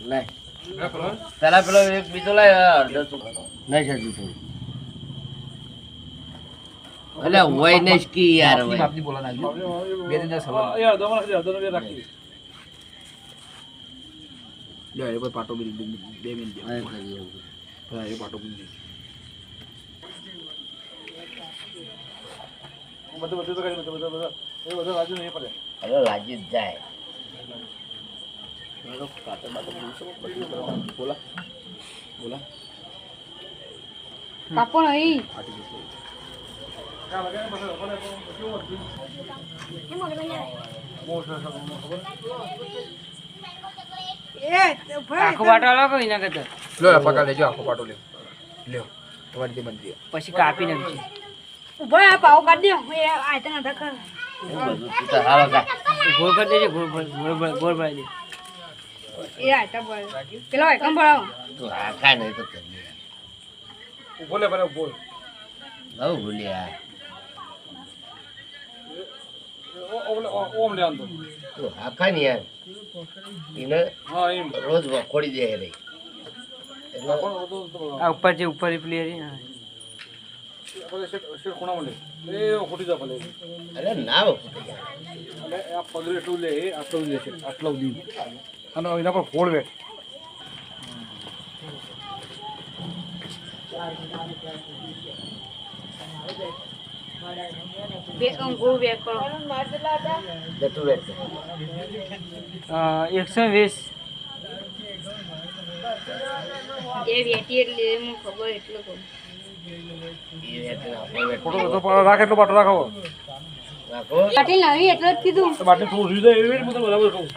લાય પેલા પેલો એક બીજો લાય અડધો તું નહીં સાચું થોડું અલે હોય નહીં કી યાર હોય બાપની બોલા નાખજો બે દિન સવાલ યાર દમણ બે રાખી લે એ પર પાટો બી 2 મિનિટ દે હા એ પાટો બી બધું તો કરી બધું એ બધું રાજુ નહીં પડે અરે લાગી જ જાય બોલા બોલા કાપો નહીં આખો બાટો અલગ હોય ના કરતા લો પકા લેજો આખો પાટો લ્યો લ્યો તમારી દે બંધી પછી કાપી નાખજે ઉભો આ પાવ કાઢ દે એ આયતા ના કર બધું તું તો હાલો કા ગોળ કરી દેજે ગોળ ભરાઈ દે એ આયતા બોલ પેલો એકમ ભરાવ તું આ ખાય નહીં તો કરી બોલે બરે બોલ બહુ ભૂલ્યા ઓમ લે આંતો તું આ ખાય ને યાર એને હા એમ રોજ વખોડી દે રે એટલે આ ઉપર જે ઉપર પ્લેયર આપણે શેર કોણા મળે એ ખોટી જા ભલે અરે ના વખોડી યાર અને આ પગલે એટલું લે આટલું લે છે આટલું દી અને એના પર ફોડ વેટ બે અંગો બે કરો જતું વેટ 120 એ વેટી એટલે મને ખબર એટલો કહું એ વેટ આપણે વેટ ફોટો તો રાખ એટલો પાટો રાખો રાખો પાટીલ નવી એટલો જ કીધું બાટલી થોડું રીઝ એ વેટ મતલબ બરાબર કહું